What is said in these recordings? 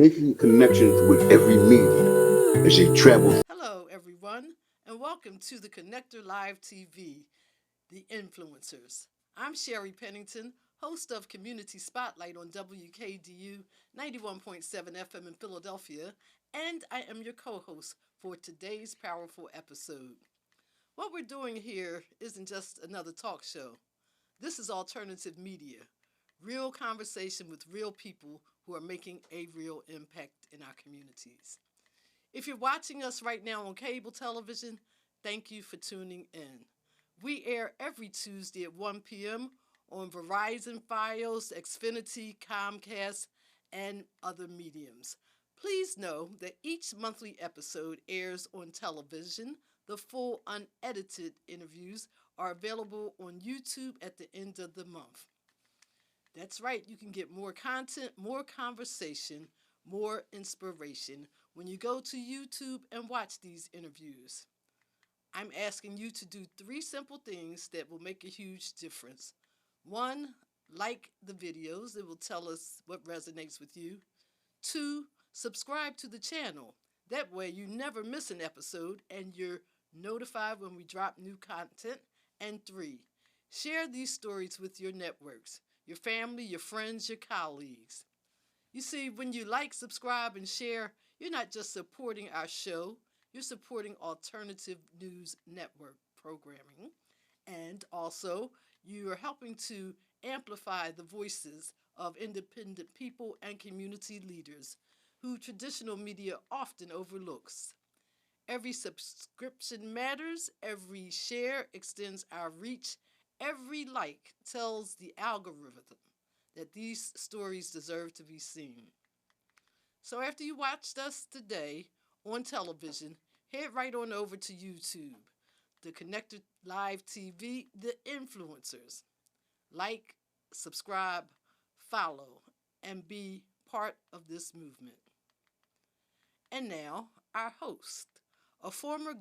making connections with every medium as they travel. Hello, everyone, and welcome to the Connector Live TV, The Influencers. I'm Sherri Pennington, host of Community Spotlight on WKDU 91.7 FM in Philadelphia, and I am your co host for today's powerful episode. What we're doing here isn't just another talk show, this is alternative media, real conversation with real people who are making a real impact in our communities. If you're watching us right now on cable television, thank you for tuning in. We air every Tuesday at 1 p.m. on Verizon, Fios, Xfinity, Comcast, and other mediums. Please know that each monthly episode airs on television. The full unedited interviews are available on YouTube at the end of the month. That's right, you can get more content, more conversation, more inspiration when you go to YouTube and watch these interviews. I'm asking you to do three simple things that will make a huge difference. One, like the videos, it will tell us what resonates with you. Two, subscribe to the channel. That way you never miss an episode and you're notified when we drop new content. And three, share these stories with your networks, your family, your friends, your colleagues. You see, when you like, subscribe, and share, you're not just supporting our show, you're supporting alternative news network programming. And also, you are helping to amplify the voices of independent people and community leaders who traditional media often overlooks. Every subscription matters, every share extends our reach, every like tells the algorithm that these stories deserve to be seen. So after you watched us today on television, head right on over to YouTube, the Connector Live TV, The Influencers. Like, subscribe, follow, and be part of this movement. And now, our host, a former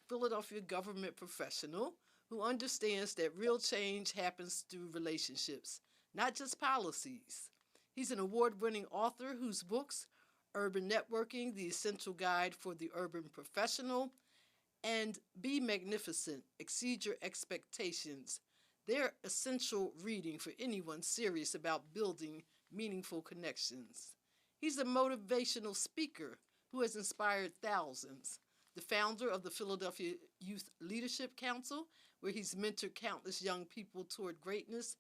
Philadelphia government professional who understands that real change happens through relationships, not just policies. He's an award winning author whose books, Urban Networking, The Essential Guide for the Urban Professional, and Be Magnificent, Exceed Your Expectations. They're essential reading for anyone serious about building meaningful connections. He's a motivational speaker who has inspired thousands, the founder of the Philadelphia Youth Leadership Council, where he's mentored countless young people toward greatness,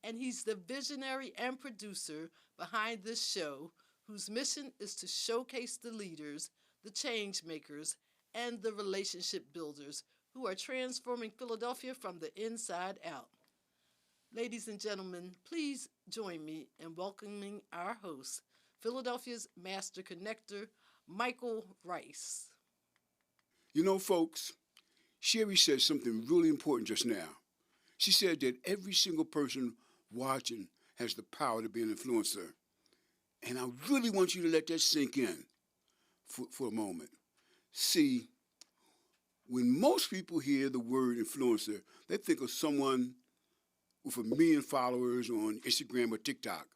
and he's the visionary and producer behind this show, whose mission is to showcase the leaders, the change makers, and the relationship builders who are transforming Philadelphia from the inside out. Ladies and gentlemen, please join me in welcoming our host, Philadelphia's Master Connector, Michael Rice. You know, folks, Sherri said something really important just now. She said that every single person watching has the power to be an influencer. And I really want you to let that sink in for a moment. See, when most people hear the word influencer, they think of someone with 1 million followers on Instagram or TikTok.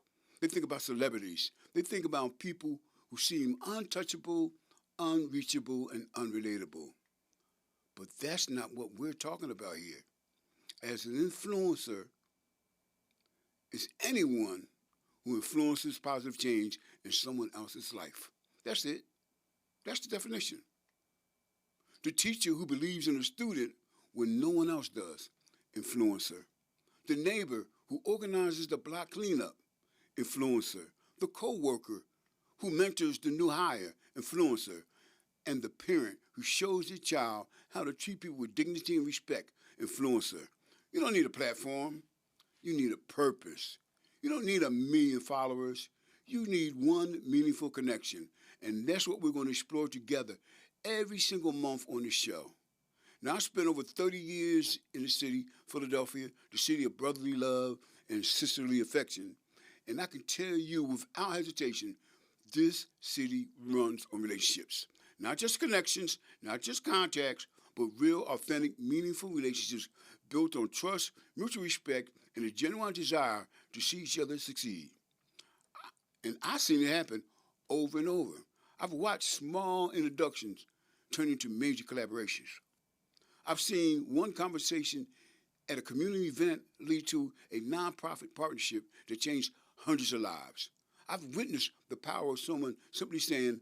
They think about celebrities. They think about people who seem untouchable, unreachable, and unrelatable. But that's not what we're talking about here. As an influencer, is anyone who influences positive change in someone else's life. That's it. That's the definition. The teacher who believes in a student when no one else does, influencer. The neighbor who organizes the block cleanup, influencer. The co-worker who mentors the new hire, influencer. And the parent who shows their child how to treat people with dignity and respect, influencer. You don't need a platform. You need a purpose. You don't need 1 million followers. You need one meaningful connection. And that's what we're going to explore together every single month on the show. Now, I spent over 30 years in the city, Philadelphia, the city of brotherly love and sisterly affection. And I can tell you without hesitation, this city runs on relationships. Not just connections, not just contacts, but real, authentic, meaningful relationships built on trust, mutual respect, and a genuine desire to see each other succeed. And I've seen it happen over and over. I've watched small introductions turn into major collaborations. I've seen one conversation at a community event lead to a nonprofit partnership that changed hundreds of lives. I've witnessed the power of someone simply saying,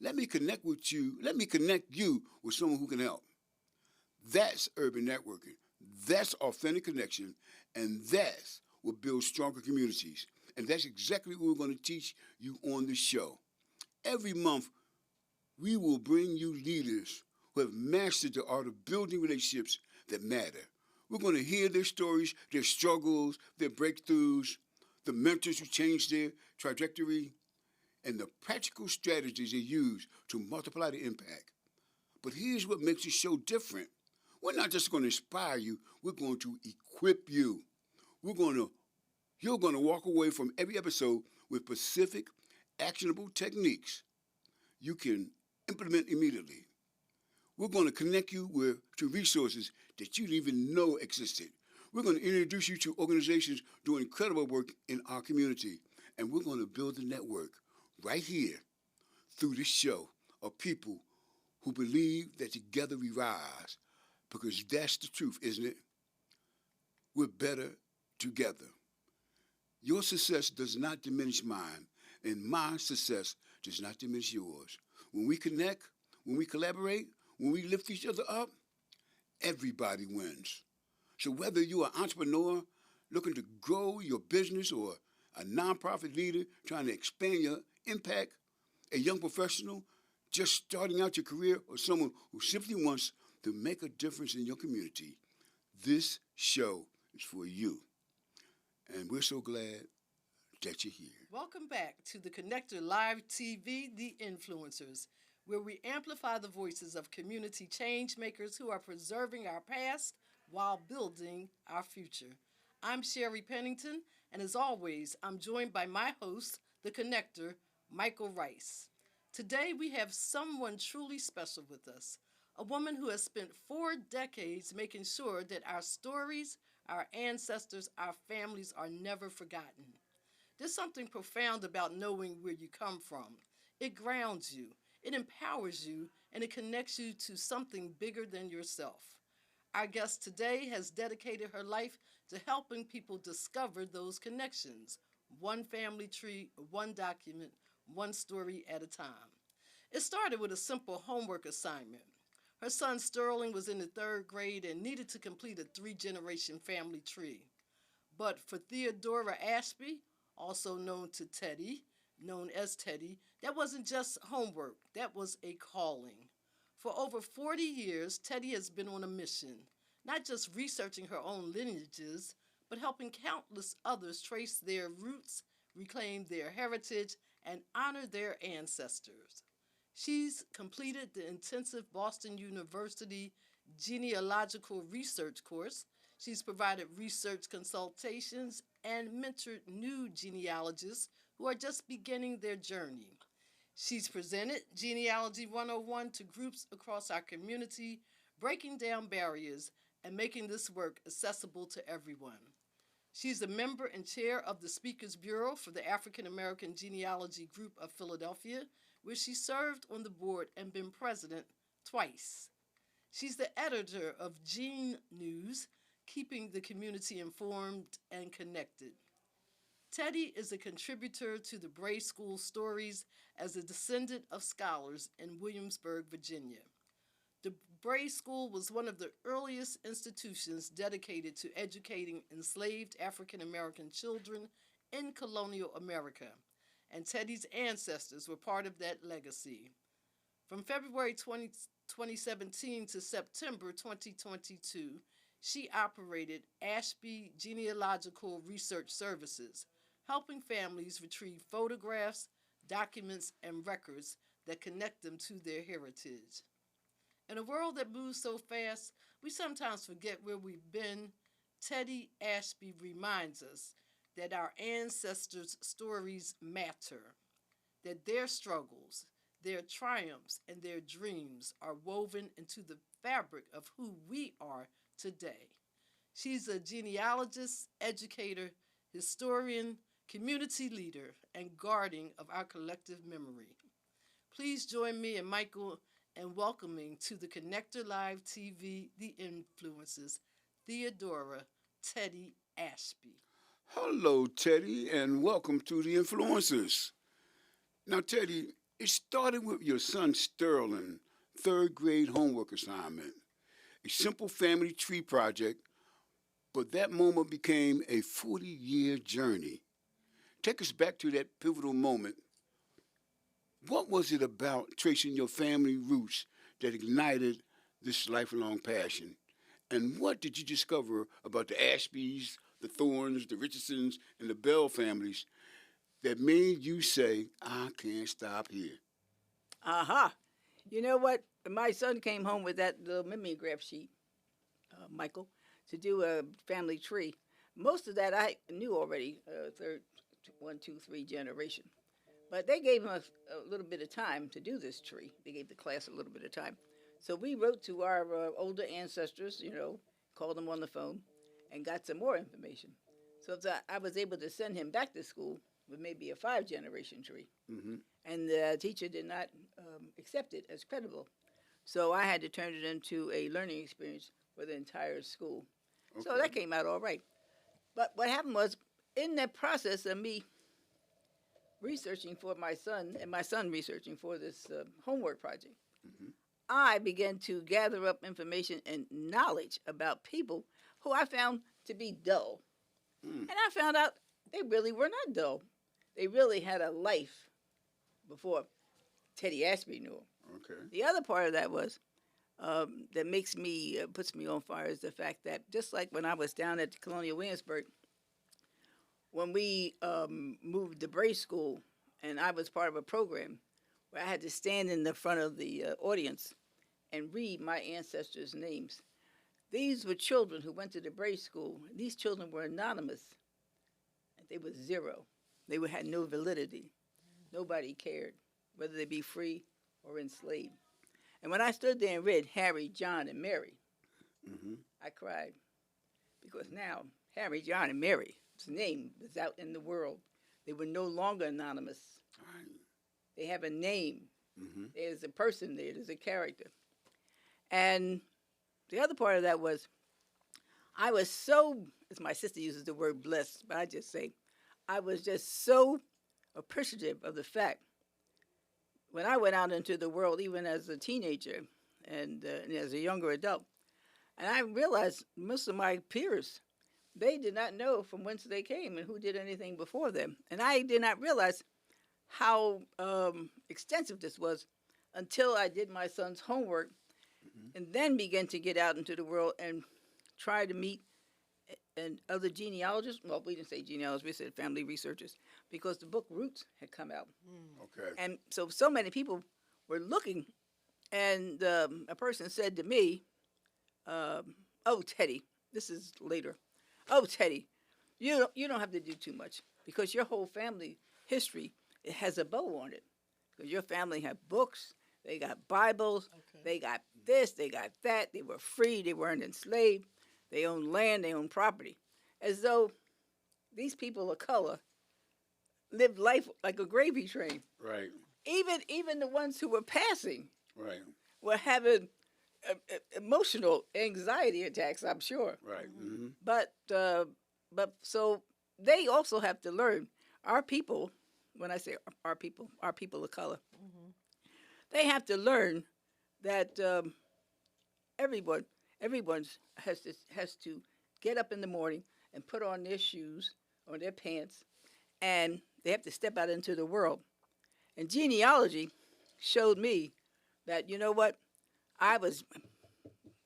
let me connect you with someone who can help. That's urban networking. That's authentic connection, and that's what builds stronger communities. And that's exactly what we're going to teach you on this show. Every month, we will bring you leaders who have mastered the art of building relationships that matter. We're going to hear their stories, their struggles, their breakthroughs, the mentors who changed their trajectory, and the practical strategies they use to multiply the impact. But here's what makes this show different. We're not just going to inspire you, we're going to equip you. You're going to walk away from every episode with specific, actionable techniques you can implement immediately. We're going to connect you to resources that you didn't even know existed. We're going to introduce you to organizations doing incredible work in our community. And we're going to build a network right here through this show of people who believe that together we rise. Because that's the truth, isn't it? We're better together. Your success does not diminish mine, and my success does not diminish yours. When we connect, when we collaborate, when we lift each other up, everybody wins. So whether you're an entrepreneur looking to grow your business or a nonprofit leader trying to expand your impact, a young professional just starting out your career, or someone who simply wants to make a difference in your community, this show is for you. And we're so glad that you're here. Welcome back to the Connector Live TV, The Influencers, where we amplify the voices of community change makers who are preserving our past while building our future. I'm Sherri Pennington, and as always, I'm joined by my host, the Connector, Michael Rice. Today, we have someone truly special with us, a woman who has spent 4 decades making sure that our stories, our ancestors, our families are never forgotten. There's something profound about knowing where you come from. It grounds you, it empowers you, and it connects you to something bigger than yourself. Our guest today has dedicated her life to helping people discover those connections, one family tree, one document, one story at a time. It started with a simple homework assignment. Her son Sterling was in the 3rd grade and needed to complete a 3-generation family tree. But for Theodora Ashby, also known as Teddi, that wasn't just homework, that was a calling. For over 40 years, Teddi has been on a mission, not just researching her own lineages, but helping countless others trace their roots, reclaim their heritage, and honor their ancestors. She's completed the intensive Boston University genealogical research course. She's provided research consultations and mentored new genealogists who are just beginning their journey. She's presented Genealogy 101 to groups across our community, breaking down barriers and making this work accessible to everyone. She's a member and chair of the Speakers Bureau for the African American Genealogy Group of Philadelphia, where she served on the board and been president twice. She's the editor of Gene News, keeping the community informed and connected. Teddi is a contributor to the Bray School Stories as a descendant of scholars in Williamsburg, Virginia. The Bray School was one of the earliest institutions dedicated to educating enslaved African American children in colonial America, and Teddi's ancestors were part of that legacy. From February 2017 to September 2022, she operated Ashby Genealogical Research Services, helping families retrieve photographs, documents, and records that connect them to their heritage. In a world that moves so fast, we sometimes forget where we've been. Teddi Ashby reminds us that our ancestors' stories matter, that their struggles, their triumphs, and their dreams are woven into the fabric of who we are today. She's a genealogist, educator, historian, community leader, and guardian of our collective memory. Please join me and Michael in welcoming to the Connector Live TV the influences, Theodora Teddi Ashby. Hello, Teddy, and welcome to the Influencers. Now, Teddy, it started with your son Sterling, third grade homework assignment, a simple family tree project, but that moment became a 40-year journey. Take us back to that pivotal moment. What was it about tracing your family roots that ignited this lifelong passion? And what did you discover about the Ashbys, the Thorns, the Richardsons, and the Bell families that made you say, I can't stop here? Aha. You know what? My son came home with that little mimeograph sheet, Michael, to do a family tree. Most of that I knew already, third, 1, 2, 3 generation. But they gave him a little bit of time to do this tree. They gave the class a little bit of time. So we wrote to our older ancestors, called them on the phone, and got some more information. So I was able to send him back to school with maybe a 5-generation tree. Mm-hmm. And the teacher did not accept it as credible. So I had to turn it into a learning experience for the entire school. Okay. So that came out all right. But what happened was, in that process of me researching for my son, and my son researching for this homework project, I began to gather up information and knowledge about people who I found to be dull. And I found out they really were not dull. They really had a life before Teddi Ashby knew him. Okay. The other part of that was that makes me, puts me on fire is the fact that just like when I was down at Colonial Williamsburg, when we moved to Bray School, and I was part of a program where I had to stand in the front of the audience and read my ancestors' names. These were children who went to the Bray School. These children were anonymous. They were zero. They had no validity. Nobody cared, whether they be free or enslaved. And when I stood there and read Harry, John, and Mary, I cried. Because now Harry, John, and Mary's name was out in the world. They were no longer anonymous. They have a name. There's a person there. There's a character. And the other part of that was, I was so, as my sister uses the word blessed, but I just say, I was just so appreciative of the fact when I went out into the world, even as a teenager and as a younger adult, and I realized most of my peers, they did not know from whence they came and who did anything before them. And I did not realize how extensive this was until I did my son's homework and then began to get out into the world and try to meet and other genealogists. Well, we didn't say genealogists, we said family researchers, because the book Roots had come out. Okay. And so many people were looking, and a person said to me, oh, Teddi, this is later, oh, Teddi, you don't have to do too much because your whole family history, it has a bow on it. Because your family had books, they got Bibles, they got this, they got that, they were free, they weren't enslaved, they owned land, they owned property. As though these people of color lived life like a gravy train. Right. Even the ones who were passing Right. were having emotional anxiety attacks, I'm sure. Right. Mm-hmm. But so they also have to learn. Our people, when I say our people of color, they have to learn that everyone has to get up in the morning and put on their shoes or their pants, and they have to step out into the world. And genealogy showed me that, you know what, I was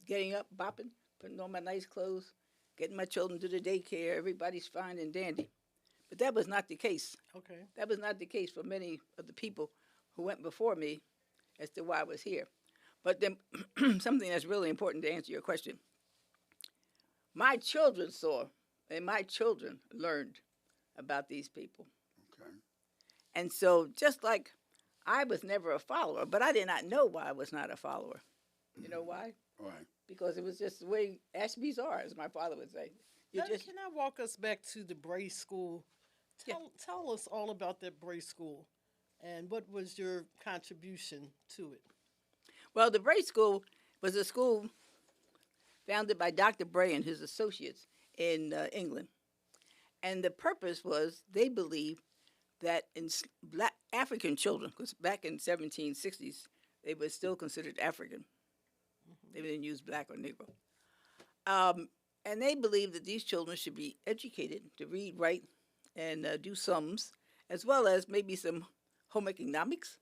getting up, bopping, putting on my nice clothes, getting my children to the daycare, everybody's fine and dandy. But that was not the case. Okay. That was not the case for many of the people who went before me as to why I was here. But then something that's really important to answer your question. My children saw, and my children learned about these people. Okay. And so just like I was never a follower, but I did not know why I was not a follower. You know why? Why? Because it was just the way Ashby's are, as my father would say. Can I walk us back to the Bray School Tell us all about that Bray School, and what was your contribution to it? Well, the Bray School was a school founded by Dr. Bray and his associates in England. And the purpose was they believed that in black African children, because back in 1760s, they were still considered African. They didn't use black or Negro. And they believed that these children should be educated to read, write, and do sums, as well as maybe some home economics.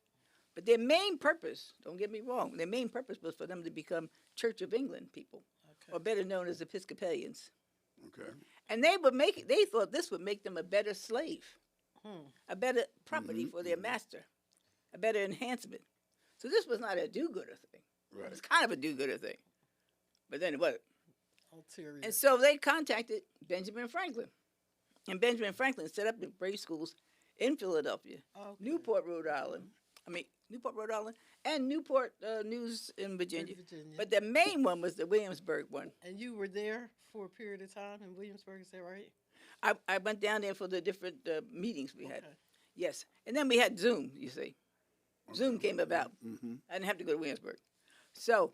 But their main purpose, don't get me wrong, their main purpose was for them to become Church of England people, or better known as Episcopalians. Okay. And they thought this would make them a better slave, a better property for their master, a better enhancement. So this was not a do-gooder thing. Right. It was kind of a do-gooder thing. But then it wasn't. Ulterior. And so they contacted Benjamin Franklin. And Benjamin Franklin set up the Bray schools in Philadelphia, Newport, Rhode Island, and Newport News in Virginia. But the main one was the Williamsburg one. And you were there for a period of time in Williamsburg, is that right? I went down there for the different meetings we had. Yes. And then we had Zoom, you see. Zoom came about. I didn't have to go to Williamsburg. So,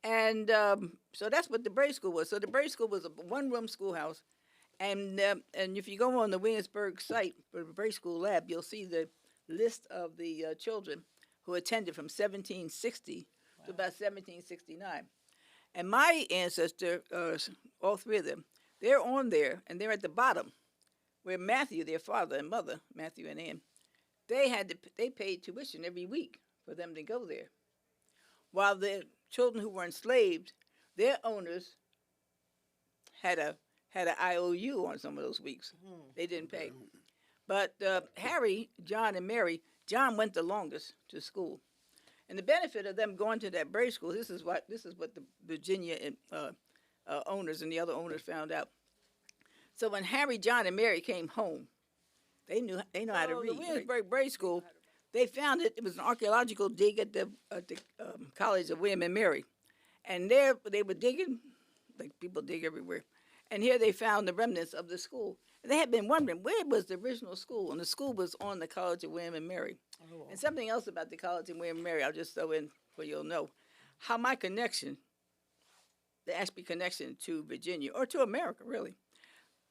and so that's what the Bray School was. So the Bray School was a one-room schoolhouse. And if you go on the Williamsburg site for the Bray School Lab, you'll see the list of the children who attended from 1760 to about 1769. And my ancestor, all three of them, they're on there, and they're at the bottom, where Matthew, their father and mother, Matthew and Ann, they paid tuition every week for them to go there. While the children who were enslaved, their owners had an IOU on some of those weeks. They didn't pay. But Harry, John, and Mary, John went the longest to school. And the benefit of them going to that Bray School, this is what the Virginia owners and the other owners found out. So when Harry, John, and Mary came home, they know how to read. The Williamsburg Bray School, they found it. It was an archaeological dig at the College of William and Mary, and there they were digging, like people dig everywhere. And here they found the remnants of the school. And they had been wondering, where was the original school? And the school was on the College of William and Mary. Oh. And something else about the College of William and Mary, I'll just throw in where you'll know, how my connection, the Ashby connection to Virginia, or to America, really.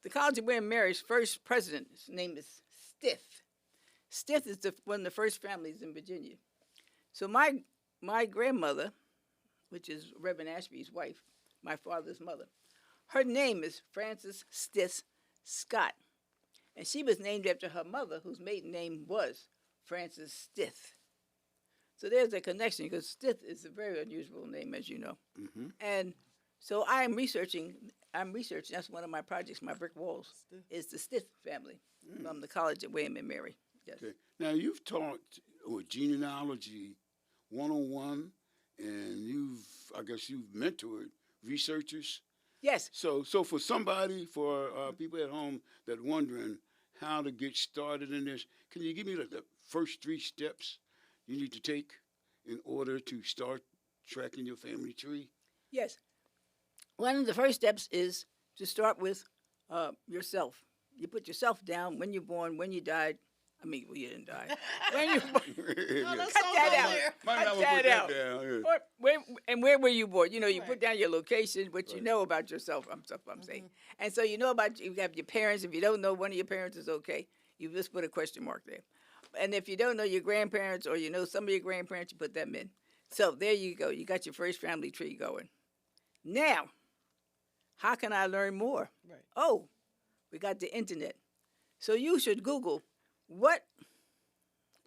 The College of William and Mary's first president, his name is Stith. Stith is one of the first families in Virginia. So my grandmother, which is Reverend Ashby's wife, my father's mother, her name is Frances Stith Scott. And she was named after her mother, whose maiden name was Frances Stith. So there's a connection, because Stith is a very unusual name, as you know. And so I'm researching, that's one of my projects, my brick walls, is the Stith family from the College of William and Mary. Yes. Okay. Now, you've taught genealogy 101, and I guess you've mentored researchers. Yes. So for somebody, for people at home that wondering how to get started in this, can you give me the first 3 steps you need to take in order to start tracking your family tree? Yes. One of the first steps is to start with yourself. You put yourself down, when you're born, when you died. I mean, well, you didn't die. When you cut that out. Cut that out. And where were you born? You know, you put down your location, what you know about yourself. I'm saying. And so you know about, you have your parents. If you don't know one of your parents, is okay. You just put a question mark there. And if you don't know your grandparents, or you know some of your grandparents, you put them in. So there you go. You got your first family tree going. Now, how can I learn more? Right. Oh, we got the internet. So you should Google what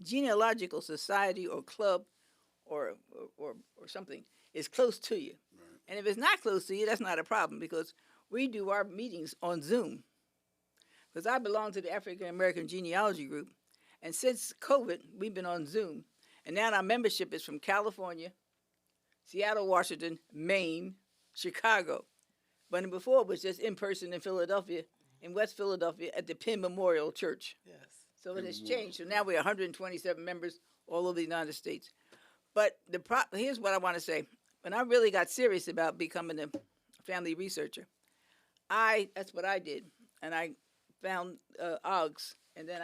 genealogical society or club or something is close to you. Right. And if it's not close to you, that's not a problem, because we do our meetings on Zoom. Because I belong to the African American Genealogy Group, and since COVID, we've been on Zoom. And now our membership is from California, Seattle, Washington, Maine, Chicago. But before, it was just in person in Philadelphia, in West Philadelphia, at the Penn Memorial Church. Yes. So it has changed. So now we're 127 members all over the United States. But here's what I want to say. When I really got serious about becoming a family researcher, that's what I did. And I found OGS, and then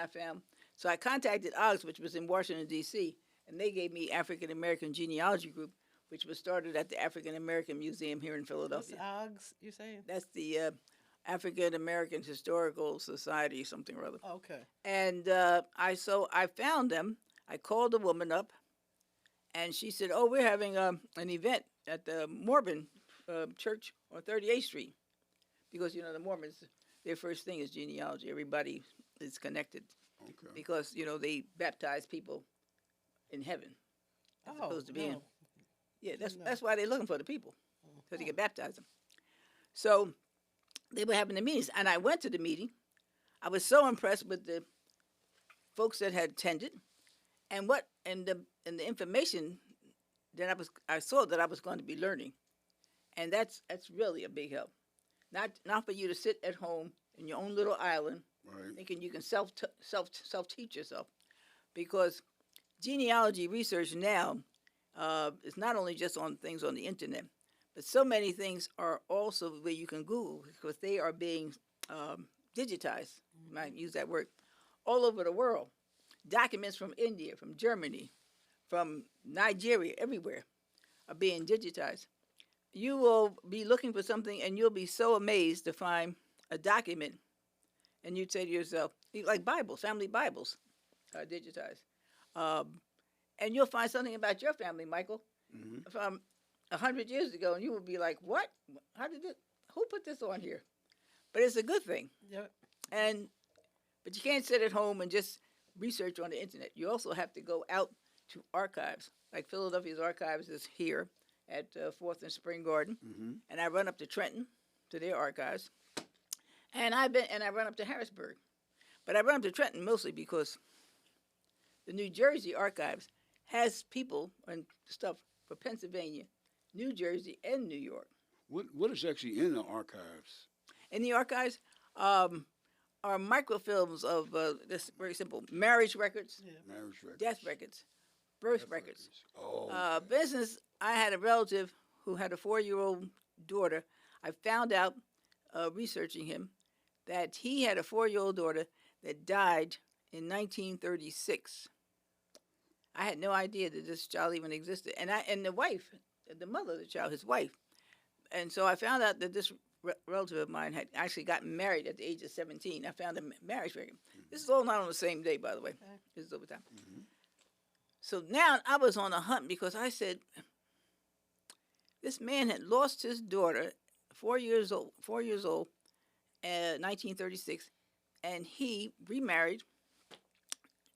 so I contacted OGS, which was in Washington, D.C., and they gave me African American Genealogy Group, which was started at the African American Museum here in Philadelphia. What's OGS, you saying? That's the African American Historical Society, something or other. Okay. And I found them. I called the woman up, and she said, "Oh, we're having an event at the Mormon Church on 38th Street, because the Mormons, their first thing is genealogy. Everybody is connected, because they baptize people in heaven as opposed to being. Yeah, that's why they're looking for the people, so they can baptize them. So they were having the meetings, and I went to the meeting. I was so impressed with the folks that had attended, and the information that I saw that I was going to be learning, and that's really a big help. Not for you to sit at home in your own little island, right, thinking you can self teach yourself, because genealogy research now is not only just on things on the internet, but so many things are also where you can Google, because they are being digitized. You might use that word, all over the world. Documents from India, from Germany, from Nigeria, everywhere are being digitized. You will be looking for something, and you'll be so amazed to find a document, and you'd say to yourself, like Bibles, family Bibles are digitized. And you'll find something about your family, Michael, from 100 years ago, and you will be like, what? Who put this on here? But it's a good thing. Yep. But you can't sit at home and just research on the internet. You also have to go out to archives. Like Philadelphia's archives is here at 4th and Spring Garden, and I run up to Trenton to their archives, and I run up to Harrisburg, but I run up to Trenton mostly because the New Jersey archives has people and stuff for Pennsylvania, New Jersey, and New York. What is actually in the archives? In the archives are microfilms of this very simple marriage records, Marriage records, death records, birth records. Oh, For instance, I had a relative who had a 4-year-old daughter. I found out, researching him, that he had a 4-year-old daughter that died in 1936. I had no idea that this child even existed. And the wife, the mother of the child, his wife. And so I found out that this relative of mine had actually gotten married at the age of 17. I found a marriage record. This is all not on the same day, by the way. Okay. This is over time. So now I was on a hunt, because I said, this man had lost his daughter, 4 years old, 1936, and he remarried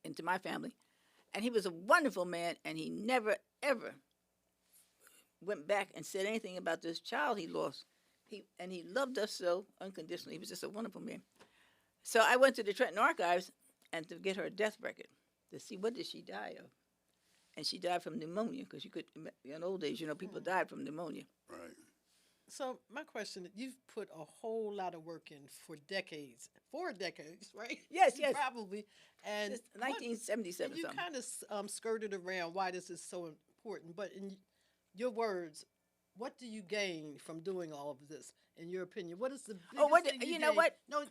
into my family, and he was a wonderful man, and he never, ever went back and said anything about this child he lost. He loved us so unconditionally. He was just a wonderful man. So I went to the Trenton Archives and to get her death record to see what did she die of. And she died from pneumonia, because in old days, people died from pneumonia. right. So my question, you've put a whole lot of work in for decades, 4 decades, right? Yes. Probably. And Since 1977 and you something. kind of skirted around why this is so important, but in your words, what do you gain from doing all of this, in your opinion? What is the biggest thing you know gain? what? No,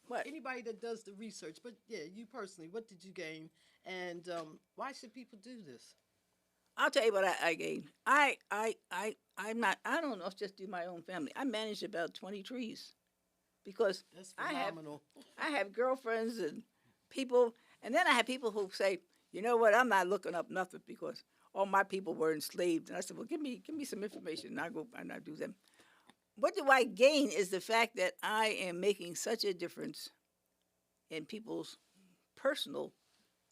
What? Anybody that does the research, but yeah, you personally, what did you gain, and why should people do this? I'll tell you what I gained. I don't know if just do my own family. I managed about 20 trees, because That's phenomenal. I have girlfriends and people, and then I have people who say, you know what, I'm not looking up nothing, because all my people were enslaved. And I said, well, give me some information, and I go and I do them. What do I gain is the fact that I am making such a difference in people's personal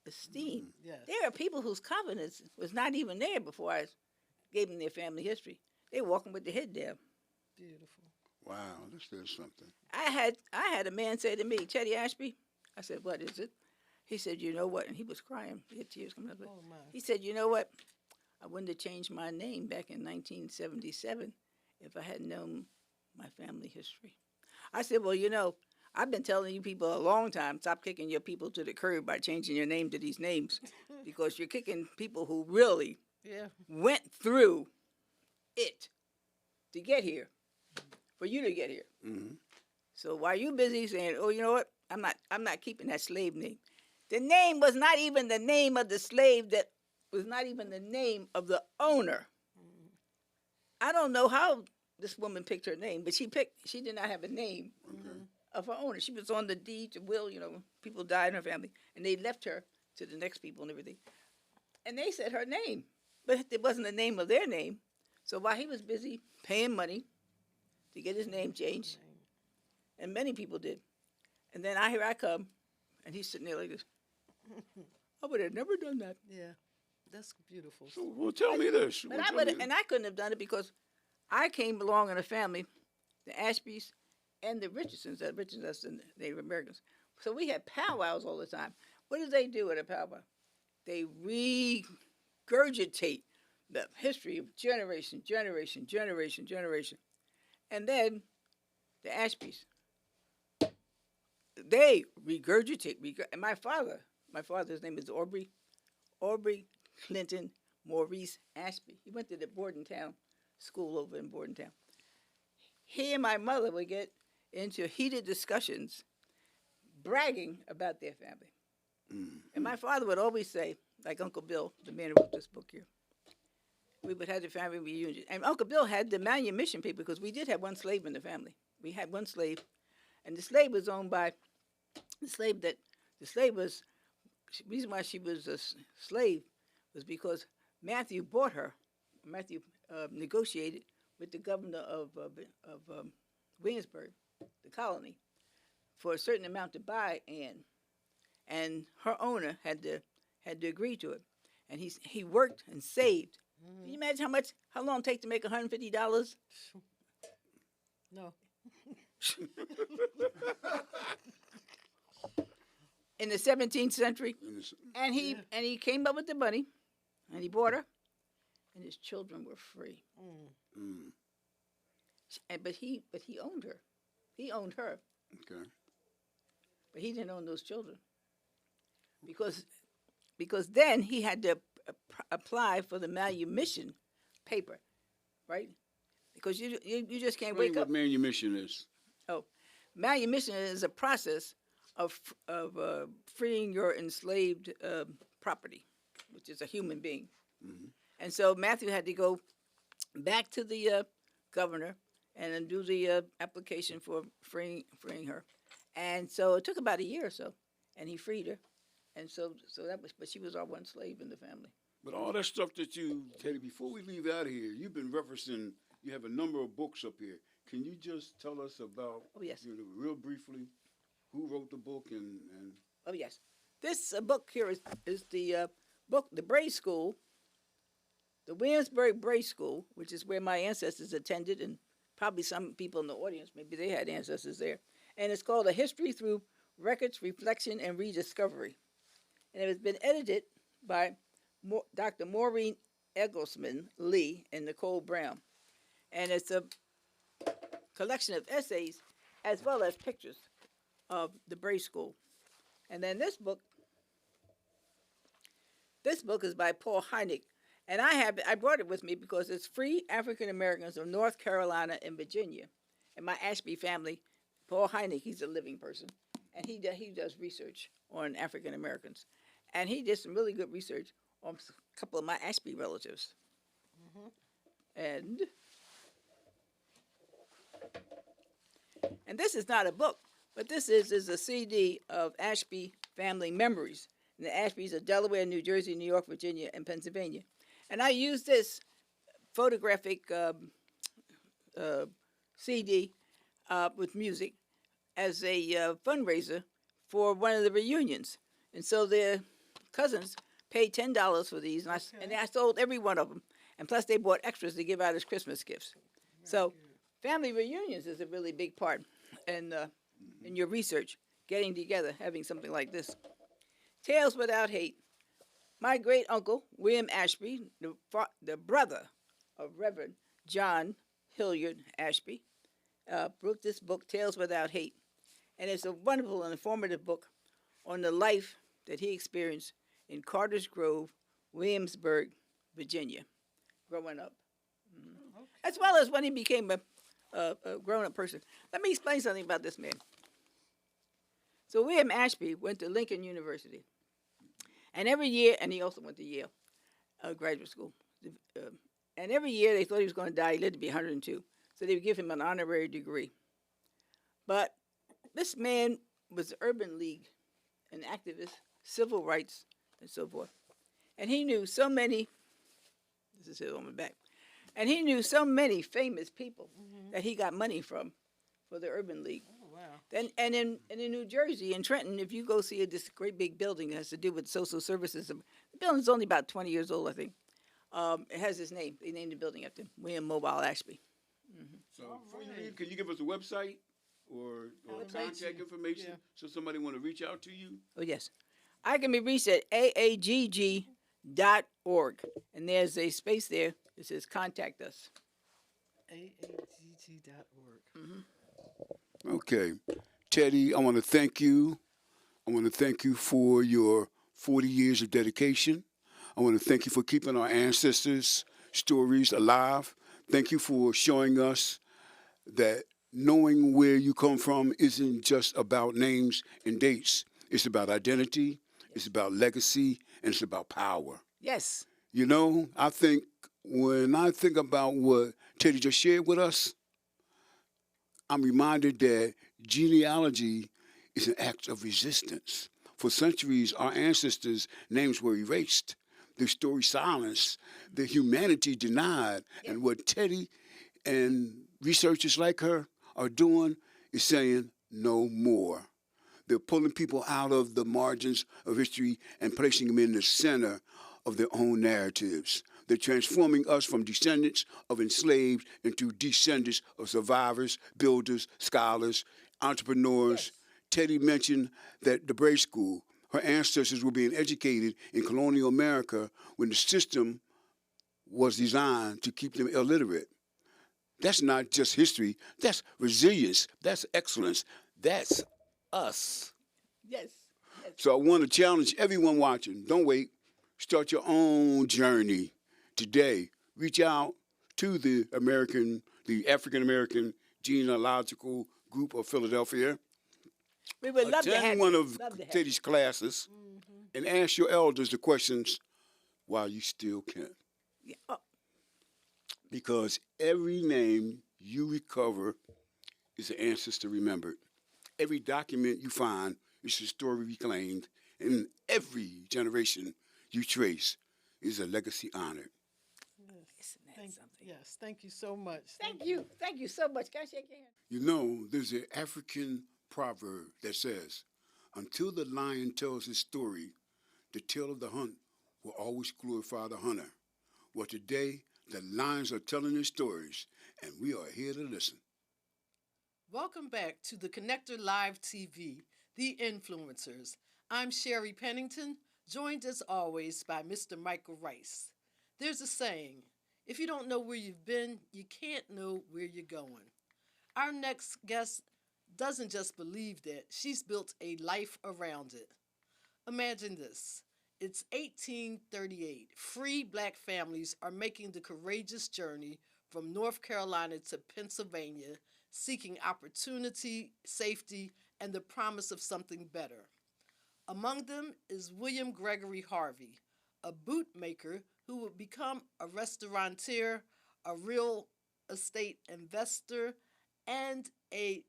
esteem. Yes. There are people whose confidence was not even there before I gave them their family history. They're walking with their head down. Beautiful. Wow, this is something. I had a man say to me, Teddi Ashby. I said, what is it? He said, you know what? And he was crying. He had tears coming out of it. Oh, my. He said, you know what? I wouldn't have changed my name back in 1977 if I had known my family history. I said, well, I've been telling you people a long time, stop kicking your people to the curb by changing your name to these names, because you're kicking people who really went through it to get here, for you to get here. Mm-hmm. So while you're busy saying, oh, you know what, I'm not keeping that slave name. The name was not even the name of the slave. That was not even the name of the owner. I don't know how this woman picked her name, but she did not have a name of her owner. She was on the deed to will, people died in her family, and they left her to the next people and everything. And they said her name, but it wasn't the name of their name. So while he was busy paying money to get his name changed, and many people did, and then here I come, and he's sitting there like this. I would have never done that. Yeah, that's beautiful. So, well, tell me this. But I couldn't have done it because I came along in a family, the Ashbys and the Richardsons. That's the Native Americans. So we had powwows all the time. What do they do at a powwow? They regurgitate the history of generation. And then the Ashbys, they regurgitate. And my father's name is Aubrey Clinton Maurice Ashby. He went to the Bordentown school over in Bordentown. He and my mother would get into heated discussions, bragging about their family. And my father would always say, like Uncle Bill, the man who wrote this book here, we would have the family reunion. And Uncle Bill had the manumission paper because we did have one slave in the family. We had one slave, and the slave was owned by the reason why she was a slave was because Matthew bought her. Matthew negotiated with the governor of Williamsburg, the colony, for a certain amount to buy Anne, and her owner had to agree to it. And he worked and saved. Can you imagine how long it takes to make $150? No. In the 17th century, and he came up with the money, and he bought her, and his children were free. But he owned her. He owned her. Okay. But he didn't own those children because then he had to apply for the manumission paper, right? Because you just can't wake up. What manumission is? Oh, manumission is a process of freeing your enslaved property, which is a human being. And so Matthew had to go back to the governor and then do the application for freeing her. And so it took about a year or so, and he freed her. And so that was, but she was our one slave in the family. But all that stuff that you, Teddy, before we leave out of here, you've been referencing, you have a number of books up here. Can you just tell us about, real briefly, who wrote the book and... Oh, yes. This book here is the book, The Bray School, the Williamsburg Bray School, which is where my ancestors attended, and probably some people in the audience, maybe they had ancestors there. And it's called A History Through Records, Reflection, and Rediscovery. And it has been edited by Dr. Maureen Egglesman Lee and Nicole Brown. And it's a collection of essays as well as pictures of the Bray School. And then this book is by Paul Hynek. And I brought it with me because it's Free African Americans of North Carolina and Virginia. And my Ashby family, Paul Hynek, he's a living person. And he does research on African Americans. And he did some really good research on a couple of my Ashby relatives. And this is not a book, but this is a CD of Ashby family memories. And the Ashbys are Delaware, New Jersey, New York, Virginia, and Pennsylvania. And I used this photographic CD with music as a fundraiser for one of the reunions. And so their cousins paid $10 for these, and I sold every one of them. And plus they bought extras to give out as Christmas gifts. So family reunions is a really big part in your research, getting together, having something like this. Tales Without Hate. My great-uncle, William Ashby, the brother of Reverend John Hilliard Ashby, wrote this book, Tales Without Hate. And it's a wonderful and informative book on the life that he experienced in Carter's Grove, Williamsburg, Virginia, growing up. As well as when he became a grown-up person. Let me explain something about this man. So William Ashby went to Lincoln University. And every year, and he also went to Yale graduate school. And every year they thought he was going to die. He lived to be 102. So they would give him an honorary degree. But this man was the Urban League, an activist, civil rights, and so forth. And he knew so many, this is it on my back, and he knew so many famous people that he got money from for the Urban League. Oh, wow. And in New Jersey, in Trenton, if you go see this great big building that has to do with social services, the building's only about 20 years old, I think. It has his name. They named the building after him, William Mobile Ashby. So before you leave, can you give us a website or contact information so somebody want to reach out to you? Oh, yes. I can be reached at aagg.org. And there's a space there that says contact us. aagg.org. Okay. Teddi, I want to thank you. I want to thank you for your 40 years of dedication. I want to thank you for keeping our ancestors' stories alive. Thank you for showing us that knowing where you come from isn't just about names and dates. It's about identity, it's about legacy, and it's about power. Yes. You know, I think when I think about what Teddi just shared with us, I'm reminded that genealogy is an act of resistance. For centuries, our ancestors' names were erased, their story silenced, their humanity denied. Yep. And what Teddi and researchers like her are doing is saying no more. They're pulling people out of the margins of history and placing them in the center of their own narratives. They're transforming us from descendants of enslaved into descendants of survivors, builders, scholars, entrepreneurs. Yes. Teddi mentioned that the Brave School, her ancestors were being educated in colonial America when the system was designed to keep them illiterate. That's not just history, that's resilience, that's excellence, that's us. Yes. Yes. So I want to challenge everyone watching, don't wait, start your own journey today. Reach out to the African American Genealogical Group of Philadelphia. We would love to have Attend one of Teddi's classes and ask your elders the questions while you still can. Yeah. Oh. Because every name you recover is an ancestor remembered. Every document you find is a story reclaimed, and every generation you trace is a legacy honored. Yes, thank you so much. Thank you so much. Can I shake your hand? You know, there's an African proverb that says, until the lion tells his story, the tale of the hunt will always glorify the hunter. Well, today, the lions are telling their stories, and we are here to listen. Welcome back to the Connector Live TV, The Influencers. I'm Sherri Pennington, joined as always by Mr. Michael Rice. There's a saying, if you don't know where you've been, you can't know where you're going. Our next guest doesn't just believe that, she's built a life around it. Imagine this. It's 1838. Free black families are making the courageous journey from North Carolina to Pennsylvania, seeking opportunity, safety, and the promise of something better. Among them is William Gregory Harvey, a bootmaker who would become a restaurateur, a real estate investor, and a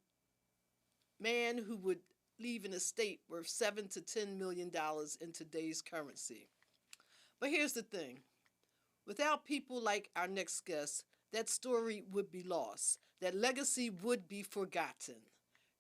man who would leave an estate worth $7 to $10 million in today's currency. But here's the thing. Without people like our next guest, that story would be lost. That legacy would be forgotten.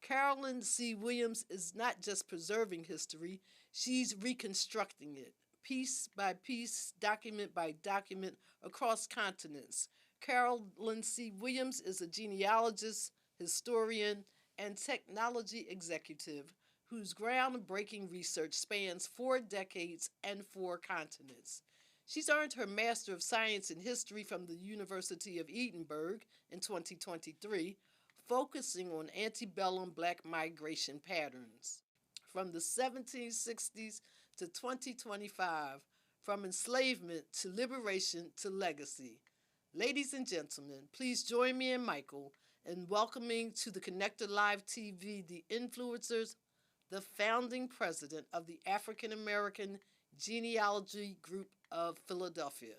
Carolyn C. Williams is not just preserving history, she's reconstructing it, piece by piece, document by document, across continents. Carolyn C. Williams is a genealogist, historian, and technology executive whose groundbreaking research spans 4 decades and 4 continents. She's earned her Master of Science in History from the University of Edinburgh in 2023, focusing on antebellum black migration patterns. From the 1760s to 2025, from enslavement to liberation to legacy. Ladies and gentlemen, please join me and Michael in welcoming to the Connector Live TV, The Influencers, the founding president of the African American Genealogy Group of Philadelphia,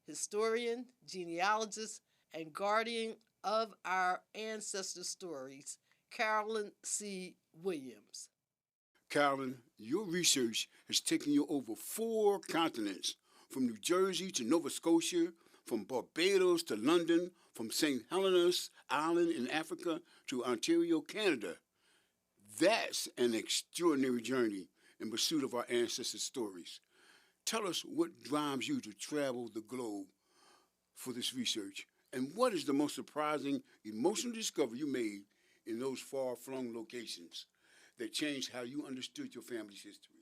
historian, genealogist, and guardian of our ancestor stories, Carolyn C. Williams. Carolyn, your research has taken you over 4 continents, from New Jersey to Nova Scotia, from Barbados to London, from St. Helena's Island in Africa to Ontario, Canada. That's an extraordinary journey in pursuit of our ancestors' stories. Tell us what drives you to travel the globe for this research, and what is the most surprising emotional discovery you made in those far-flung locations that changed how you understood your family's history?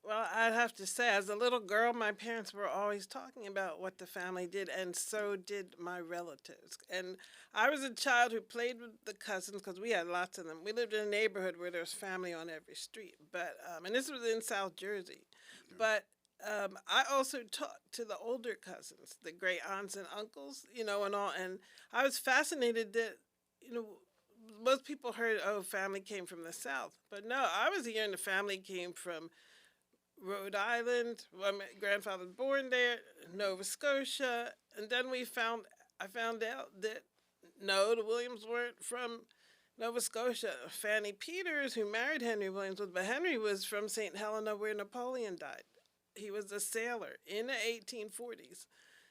Well, I'd have to say, as a little girl, my parents were always talking about what the family did, and so did my relatives. And I was a child who played with the cousins because we had lots of them. We lived in a neighborhood where there was family on every street, but and this was in South Jersey. Okay. But I also talked to the older cousins, the great aunts and uncles, and all. And I was fascinated that, most people heard, oh, family came from the South. But no, I was hearing the family came from Rhode Island. Well, my grandfather was born there, Nova Scotia. And then I found out that, no, the Williams weren't from Nova Scotia. Fanny Peters, who married Henry Williams, but Henry was from St. Helena, where Napoleon died. He was a sailor in the 1840s.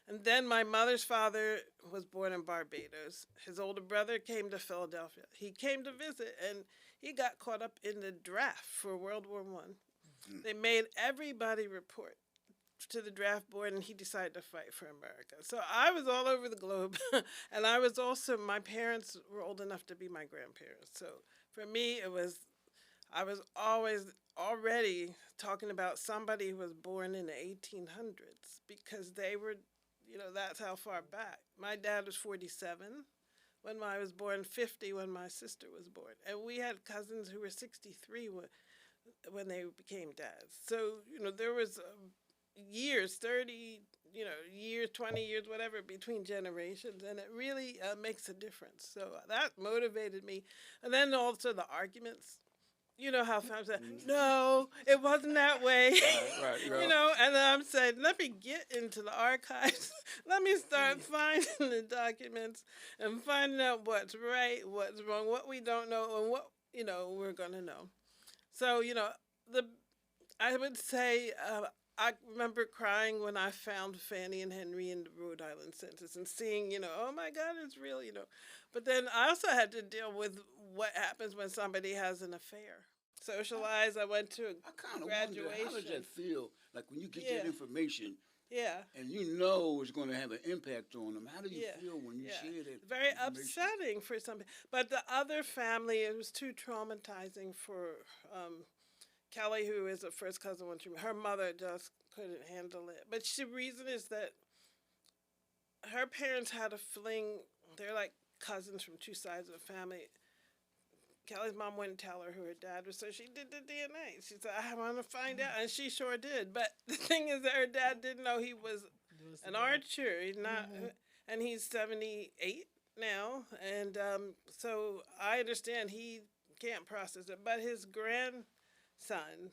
And then my mother's father was born in Barbados. His older brother came to Philadelphia. He came to visit, and he got caught up in the draft for World War I. Mm-hmm. They made everybody report to the draft board, and he decided to fight for America. So I was all over the globe, and I was also, my parents were old enough to be my grandparents. So for me, I was always already talking about somebody who was born in the 1800s, because they were, that's how far back. My dad was 47 when I was born, 50 when my sister was born. And we had cousins who were 63 when they became dads. So, there was years, 30, years, 20 years, whatever, between generations. And it really makes a difference. So that motivated me. And then also the arguments. You know how families say, no, it wasn't that way. Right. And then I'm saying, let me get into the archives. Let me start finding the documents and finding out what's right, what's wrong, what we don't know, and what, we're going to know. So, I would say, I remember crying when I found Fanny and Henry in the Rhode Island census and seeing, oh my God, it's real, But then I also had to deal with what happens when somebody has an affair. Socialize, I went to a graduation. Wonder, how does that feel? Like when you get that information, and it's going to have an impact on them. How do you feel when you share that? Very upsetting for some people. But the other family, it was too traumatizing for Kelly, who is a first cousin. Her mother just couldn't handle it. But the reason is that her parents had a fling. They're like cousins from two sides of the family. Kelly's mom wouldn't tell her who her dad was, so she did the DNA. She said, I want to find out, and she sure did. But the thing is that her dad didn't know he was an archer. He's not, and he's 78 now, and so I understand he can't process it. But his grandson,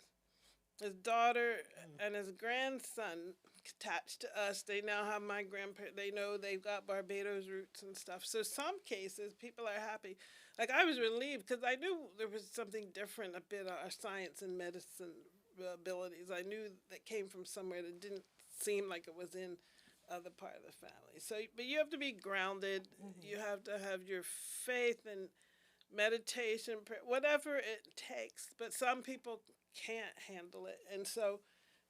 his daughter, and his grandson attached to us. They now have my grandparents. They know they've got Barbados roots and stuff. So some cases, people are happy. Like, I was relieved because I knew there was something different, a bit of our science and medicine abilities. I knew that came from somewhere that didn't seem like it was in other part of the family. So, but you have to be grounded. Mm-hmm. You have to have your faith and meditation, whatever it takes. But some people can't handle it. And so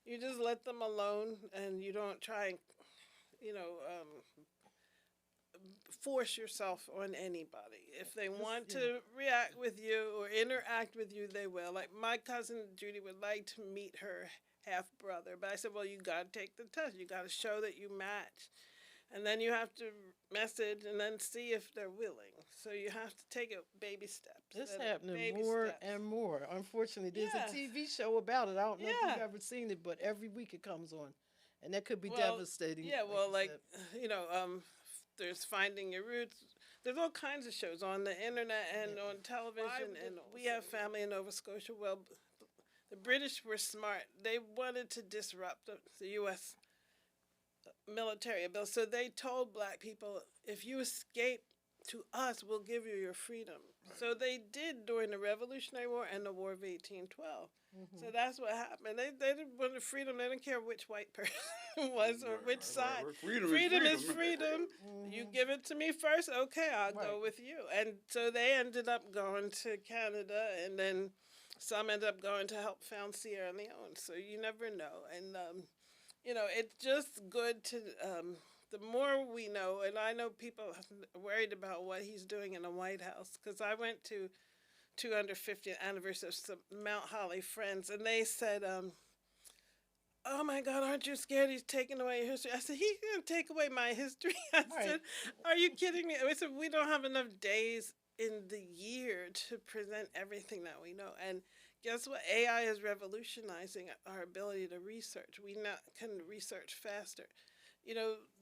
you just let them alone, and you don't try and, force yourself on anybody. If they want to react with you or interact with you, they will. Like my cousin Judy would like to meet her half-brother, but I said, well, you got to take the test. You got to show that you match. And then you have to message and then see if they're willing. So you have to take it baby steps. It's happening more and more. Unfortunately, there's a TV show about it. I don't know if you've ever seen it, but every week it comes on. And that could be devastating. Yeah, there's Finding Your Roots. there's all kinds of shows on the internet and on television, and we have family in Nova Scotia. Well, the British were smart. They wanted to disrupt the U.S. military ability, so they told black people, if you escape to us, we'll give you your freedom. Right. So they did during the Revolutionary War and the War of 1812. So that's what happened. They didn't want the freedom. They didn't care which white person it was or which side. Freedom is freedom. You give it to me first, okay, I'll go with you. And so they ended up going to Canada, and then some ended up going to help found Sierra Leone. So you never know. And, it's just good to... the more we know, and I know people are worried about what he's doing in the White House, because I went to 250th anniversary of some Mount Holly friends, and they said, oh my God, aren't you scared he's taking away your history? I said, he's going to take away my history? I said, are you kidding me? I said, we don't have enough days in the year to present everything that we know. And guess what? AI is revolutionizing our ability to research. We now can research faster.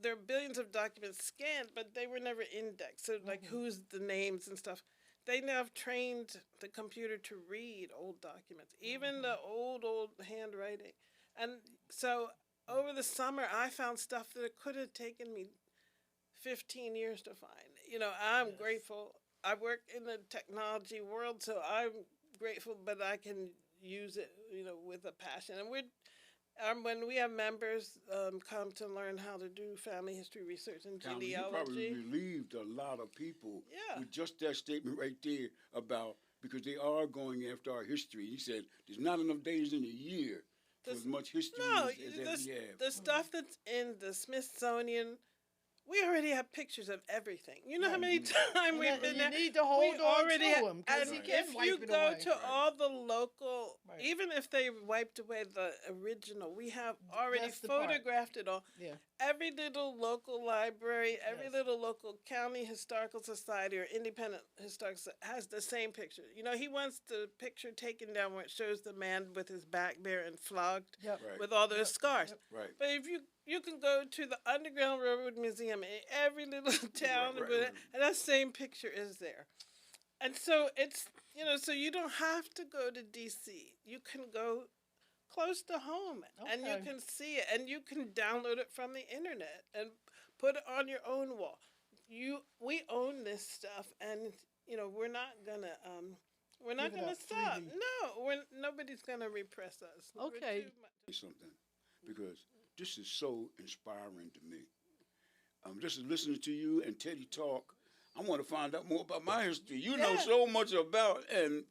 There are billions of documents scanned, but they were never indexed. So, who's the names and stuff? They now have trained the computer to read old documents, even the old handwriting. And so, over the summer, I found stuff that it could have taken me 15 years to find. I'm grateful. I work in the technology world, so I'm grateful, but I can use it, with a passion. And when we have members come to learn how to do family history research and genealogy. You probably relieved a lot of people with just that statement right there about, because they are going after our history. He said there's not enough days in a year for as much history as we have. The stuff that's in the Smithsonian, we already have pictures of everything. You know how many times we've been there? You need to hold on to them, because he can if wipe you it go away. to all the local, even if they wiped away the original, we have already photographed it all. Yeah. Every little local library, every little local county historical society or independent historical society has the same picture. He wants the picture taken down where it shows the man with his back bare and flogged with all those scars. Yep. Right. But if you can go to the Underground Railroad Museum in every little town, and that same picture is there. And so it's, so you don't have to go to D.C. You can go close to home, and you can see it, and you can download it from the internet and put it on your own wall. We own this stuff, and we're not gonna stop. freely. No, nobody's gonna repress us. Okay. Something, because this is so inspiring to me. Just listening to you and Teddi talk, I want to find out more about my history. You know so much about and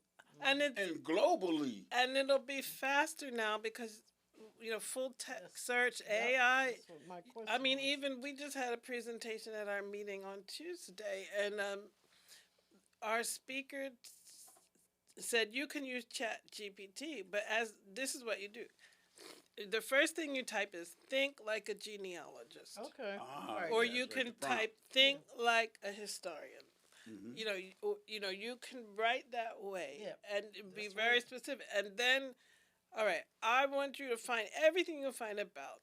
globally. And it'll be faster now because full text search, AI. That's what my question was. Even we just had a presentation at our meeting on Tuesday, and our speaker said you can use Chat GPT, but this is what you do. The first thing you type is think like a genealogist. Okay. Or you can type think like a historian. You can write that way and be very specific. And then, all right, I want you to find everything you'll find about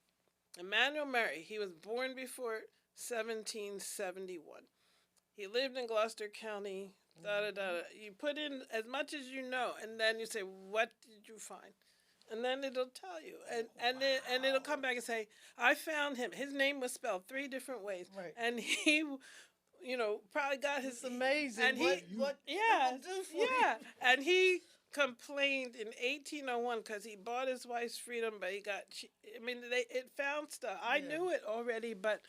Emmanuel Murray. He was born before 1771. He lived in Gloucester County, You put in as much as you know, and then you say, what did you find? And then it'll tell you, and it'll come back and say, I found him. His name was spelled 3 different ways, and he, probably got his. It's amazing. And what people do for you. And he complained in 1801 because he bought his wife's freedom, but he got. It found stuff. I knew it already, but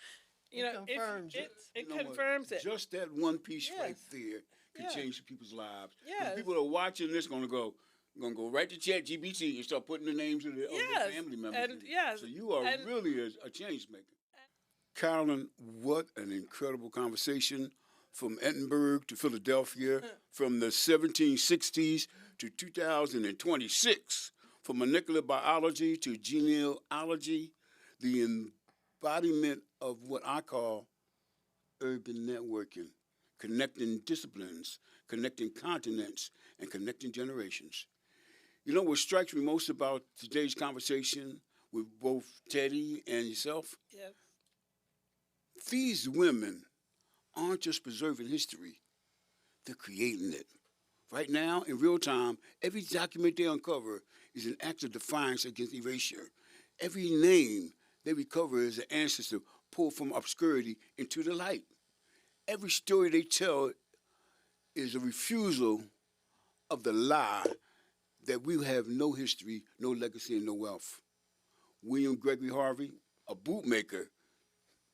It confirms it. It confirms it. Just that one piece right there can change people's lives. Yes. People that are watching this going to go right to Chat GPT and start putting the names of their family members. So you are really a change maker. Carolyn, what an incredible conversation from Edinburgh to Philadelphia, from the 1760s to 2026, from molecular biology to genealogy, the embodiment of what I call urban networking, connecting disciplines, connecting continents, and connecting generations. What strikes me most about today's conversation with both Teddi and yourself? Yes. These women aren't just preserving history, they're creating it. Right now, in real time, every document they uncover is an act of defiance against erasure. Every name they recover is an ancestor pulled from obscurity into the light. Every story they tell is a refusal of the lie that we have no history, no legacy, and no wealth. William Gregory Harvey, a bootmaker,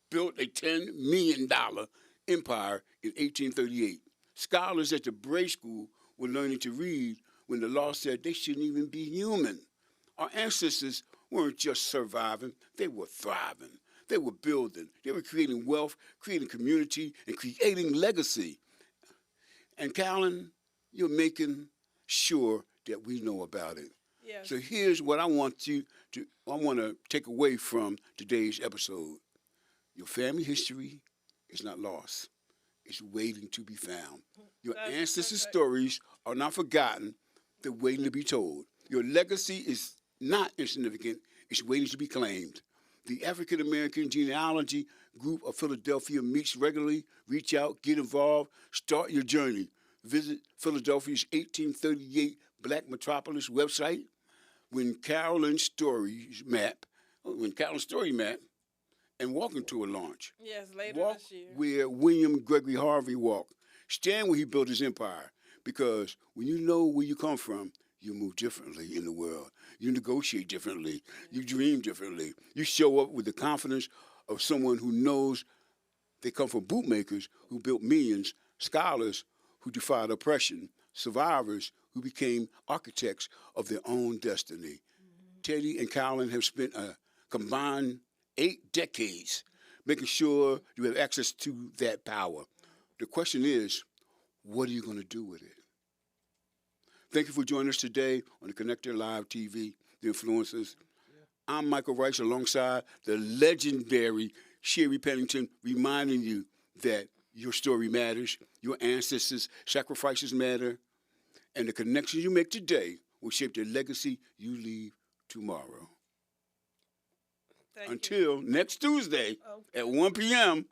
built a $10 million empire in 1838. Scholars at the Bray School were learning to read when the law said they shouldn't even be human. Our ancestors weren't just surviving, they were thriving. They were building. They were creating wealth, creating community, and creating legacy. And Carolyn, you're making sure that we know about it. Yes. So here's what I want to take away from today's episode. Your family history is not lost. It's waiting to be found. Your ancestors' stories are not forgotten. They're waiting to be told. Your legacy is not insignificant. It's waiting to be claimed. The African American Genealogy Group of Philadelphia meets regularly. Reach out, get involved, start your journey. Visit Philadelphia's 1838 Black Metropolis website. When Carolyn's story map, and walk into a launch. Yes, later Walk this year. where William Gregory Harvey walked. Stand where he built his empire. Because when you know where you come from, you move differently in the world. You negotiate differently. You dream differently. You show up with the confidence of someone who knows they come from bootmakers who built millions, scholars who defied oppression, survivors who became architects of their own destiny. Teddi and Carolyn have spent a combined 8 decades making sure you have access to that power. The question is, what are you going to do with it? Thank you for joining us today on the Connector Live TV, The Influencers. I'm Michael Rice alongside the legendary Sherri Pennington, reminding you that your story matters, your ancestors' sacrifices matter, and the connections you make today will shape the legacy you leave tomorrow. Thank you. Until next Tuesday at 1 p.m.,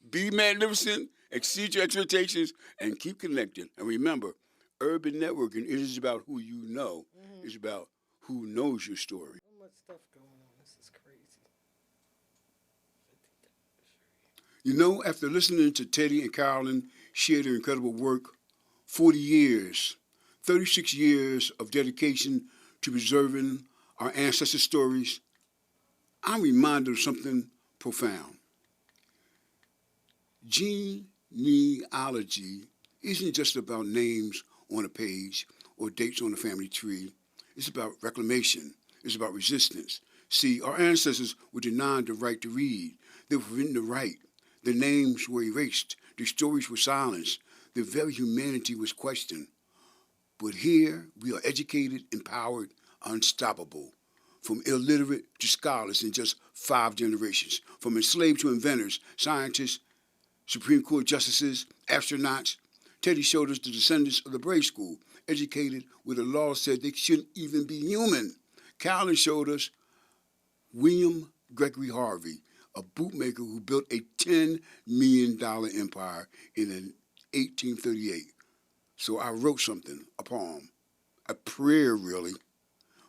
be magnificent, exceed your expectations, and keep connecting. And remember, urban networking isn't about who you know. It's about who knows your story. So much stuff going on. This is crazy. You know, after listening to Teddi and Carolyn share their incredible work, 40 years, 36 years of dedication to preserving our ancestors' stories, I'm reminded of something profound. Genealogy isn't just about names on a page or dates on a family tree. It's about reclamation. It's about resistance. See, our ancestors were denied the right to read. They were forbidden to write. Their names were erased. Their stories were silenced. Their very humanity was questioned. But here, we are educated, empowered, unstoppable. From illiterate to scholars in just 5 generations. From enslaved to inventors, scientists, Supreme Court justices, astronauts. Teddi showed us the descendants of the Bray School, educated where the law said they shouldn't even be human. Carolyn showed us William Gregory Harvey, a bootmaker who built a $10 million empire in 1838. So I wrote something, a poem, a prayer really,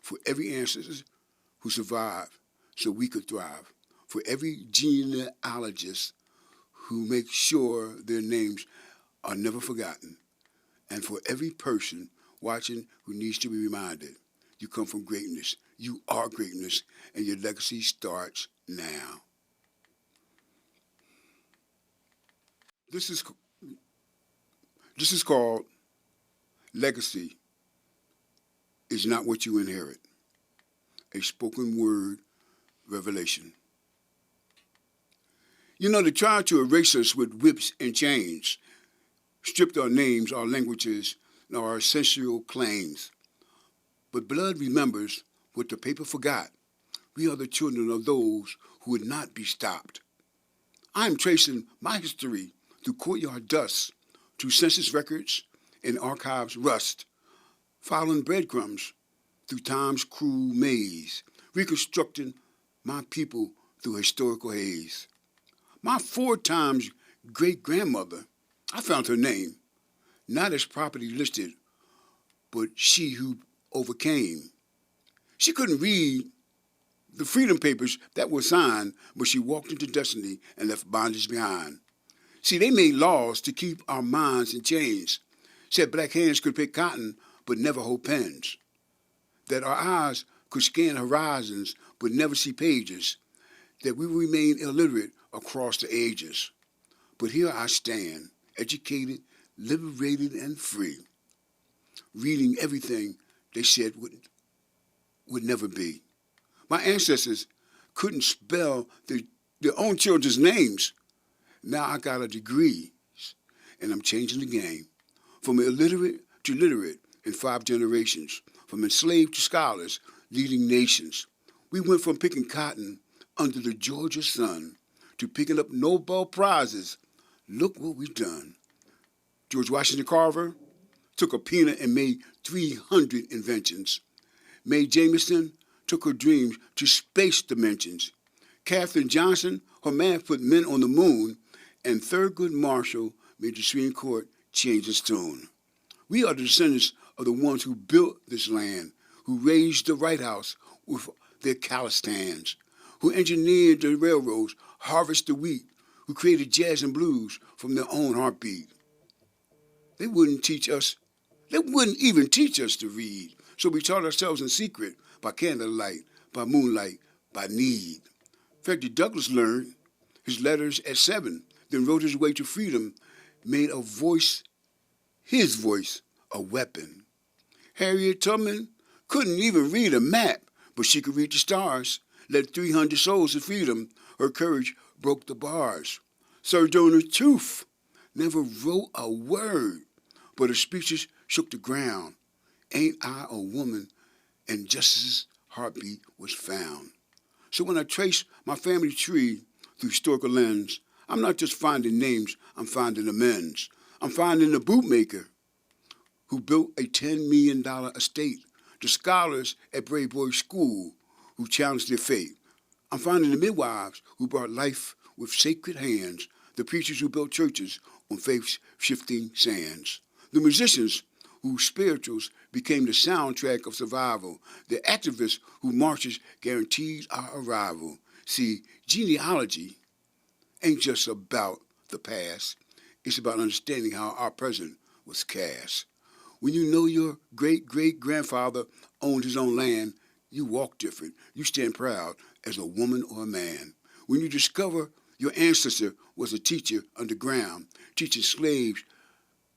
for every ancestor who survived so we could thrive, for every genealogist who makes sure their names are never forgotten, and for every person watching who needs to be reminded, you come from greatness, you are greatness, and your legacy starts now. This is called Legacy is Not What You Inherit, a spoken word revelation. You know, they tried to erase us with whips and chains, stripped our names, our languages, and our essential claims. But blood remembers what the paper forgot. We are the children of those who would not be stopped. I am tracing my history through courtyard dust, through census records and archives rust, following breadcrumbs through time's cruel maze, reconstructing my people through historical haze. My 4 times great-grandmother, I found her name, not as properly listed, but she who overcame. She couldn't read the freedom papers that were signed, but she walked into destiny and left bondage behind. See, they made laws to keep our minds in chains. Said black hands could pick cotton, but never hold pens. That our eyes could scan horizons, but never see pages. That we remain illiterate across the ages. But here I stand, educated, liberated, and free, reading everything they said would never be. My ancestors couldn't spell their own children's names. Now I got a degree, and I'm changing the game. From illiterate to literate in 5 generations, from enslaved to scholars, leading nations. We went from picking cotton under the Georgia sun to picking up Nobel Prizes. Look what we've done. George Washington Carver took a peanut and made 300 inventions. Mae Jemison took her dreams to space dimensions. Katherine Johnson, her math put men on the moon, and Thurgood Marshall made the Supreme Court change its tune. We are the descendants of the ones who built this land, who raised the White House with their calloused hands, who engineered the railroads, harvested the wheat, who created jazz and blues from their own heartbeat. They wouldn't even teach us to read, so we taught ourselves in secret, by candlelight, by moonlight, by need. Frederick Douglass learned his letters at 7, then wrote his way to freedom, made his voice, a weapon. Harriet Tubman couldn't even read a map, but she could read the stars, led 300 souls to freedom. Her courage broke the bars. Sojourner Truth never wrote a word, but her speeches shook the ground. Ain't I a woman? And justice's heartbeat was found. So when I trace my family tree through historical lens, I'm not just finding names, I'm finding amends. I'm finding the bootmaker who built a $10 million estate, the scholars at Brave Boys School who challenged their fate. I'm finding the midwives who brought life with sacred hands, the preachers who built churches on faith's shifting sands, the musicians whose spirituals became the soundtrack of survival, the activists whose marches guaranteed our arrival. See, genealogy ain't just about the past. It's about understanding how our present was cast. When you know your great-great-grandfather owned his own land, you walk different. You stand proud as a woman or a man. When you discover your ancestor was a teacher underground, teaching slaves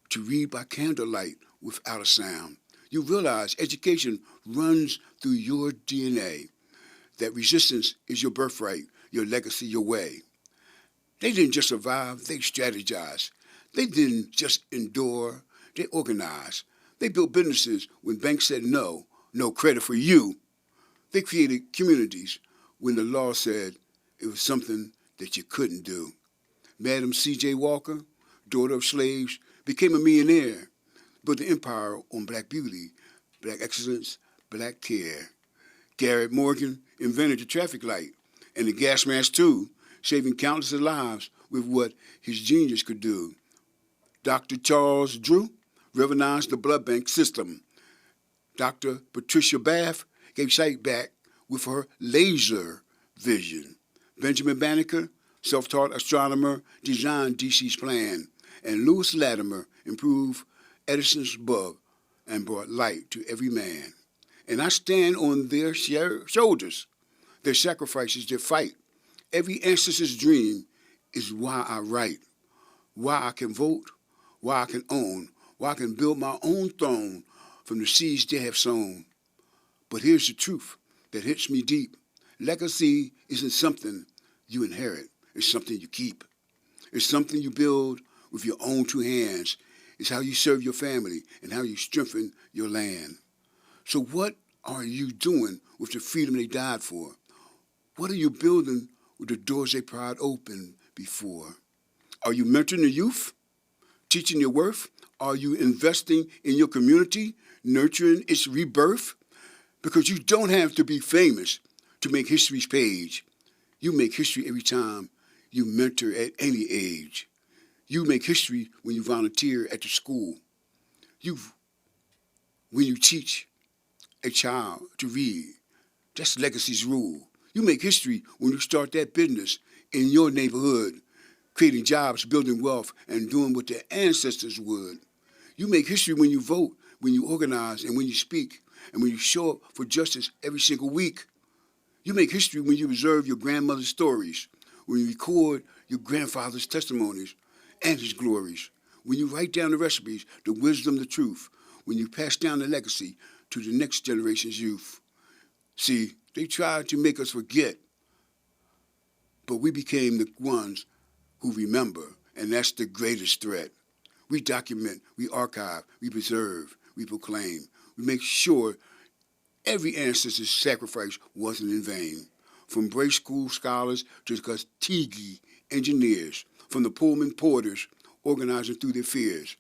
to read by candlelight without a sound, you realize education runs through your DNA, that resistance is your birthright, your legacy, your way. They didn't just survive, they strategized. They didn't just endure, they organized. They built businesses when banks said no, no credit for you. They created communities when the law said it was something that you couldn't do. Madam C.J. Walker, daughter of slaves, became a millionaire, built an empire on black beauty, black excellence, black care. Garrett Morgan invented the traffic light and the gas mask too, saving countless lives with what his genius could do. Dr. Charles Drew revolutionized the blood bank system. Dr. Patricia Bath gave sight back with her laser vision. Benjamin Banneker, self-taught astronomer, designed DC's plan. And Lewis Latimer improved Edison's bulb and brought light to every man. And I stand on their shoulders, their sacrifices, their fight. Every ancestor's dream is why I write, why I can vote, why I can own, why I can build my own throne from the seeds they have sown. But here's the truth that hits me deep. Legacy isn't something you inherit. It's something you keep. It's something you build with your own 2 hands. It's how you serve your family and how you strengthen your land. So what are you doing with the freedom they died for? What are you building with the doors they pried open before? Are you mentoring the youth, teaching your worth? Are you investing in your community, nurturing its rebirth? Because you don't have to be famous to make history's page. You make history every time you mentor at any age. You make history when you volunteer at the school. When you teach a child to read. That's legacy's rule. You make history when you start that business in your neighborhood, creating jobs, building wealth, and doing what their ancestors would. You make history when you vote, when you organize, and when you speak, and when you show up for justice every single week. You make history when you preserve your grandmother's stories, when you record your grandfather's testimonies and his glories, when you write down the recipes, the wisdom, the truth, when you pass down the legacy to the next generation's youth. See, they tried to make us forget, but we became the ones who remember, and that's the greatest threat. We document, we archive, we preserve, we proclaim. We make sure every ancestor's sacrifice wasn't in vain. From Bray School scholars to Tuskegee engineers, from the Pullman porters organizing through their fears,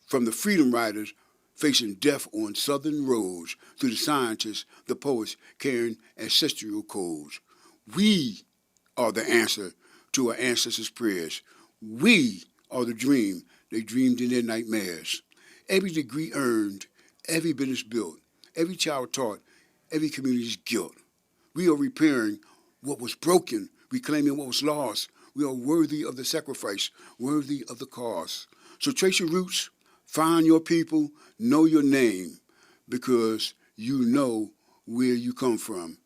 from the freedom riders facing death on southern roads, to the scientists, the poets carrying ancestral codes. We are the answer to our ancestors' prayers. We are the dream they dreamed in their nightmares. Every degree earned, every business built, every child taught, every community's guilt. We are repairing what was broken, reclaiming what was lost. We are worthy of the sacrifice, worthy of the cost. So trace your roots, find your people, know your name, because you know where you come from,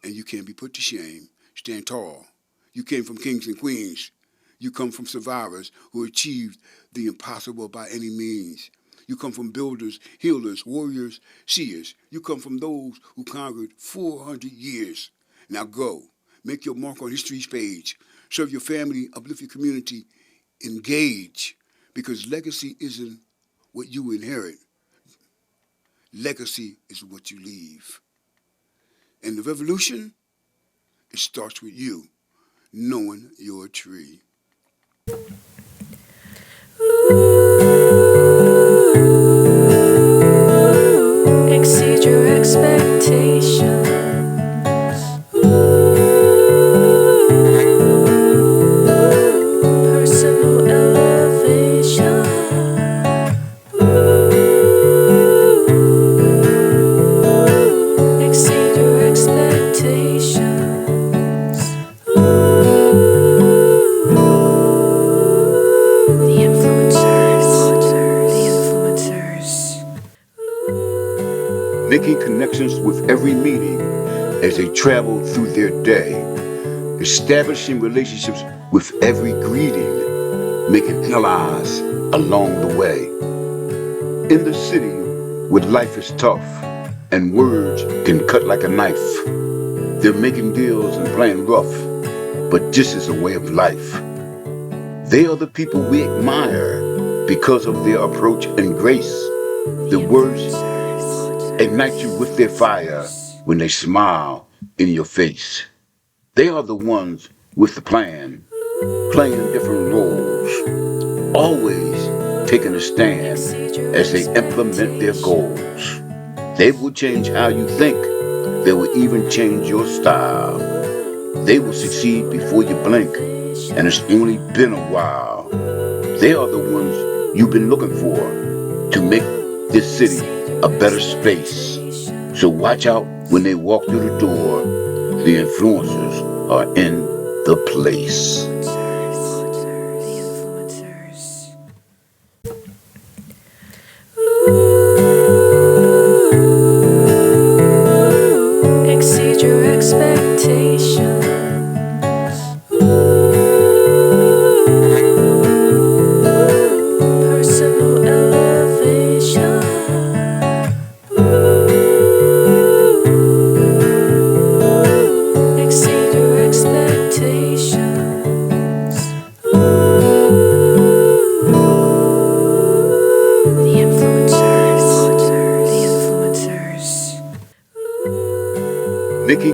and you can't be put to shame. Stand tall. You came from kings and queens. You come from survivors who achieved the impossible by any means. You come from builders, healers, warriors, seers. You come from those who conquered 400 years. Now go. Make your mark on history's page. Serve your family, uplift your community, engage. Because legacy isn't what you inherit. Legacy is what you leave. And the revolution, it starts with you, knowing your tree. Exceed your expectations. Personal elevation. Exceed your expectations. The influencers. Making connections with every meeting as they travel through their day. Establishing relationships with every greeting, making allies along the way. In the city, where life is tough and words can cut like a knife, they're making deals and playing rough, but this is a way of life. They are the people we admire because of their approach and grace. The words ignite you with their fire when they smile in your face. They are the ones with the plan, playing different roles, always taking a stand as they implement their goals. They will change how you think. They will even change your style. They will succeed before you blink, and it's only been a while. They are the ones you've been looking for to make this city a better space. So watch out when they walk through the door. The influencers are in the place. Exceed your expectations. Personal elevation. Exceed your expectations. The influencers. Making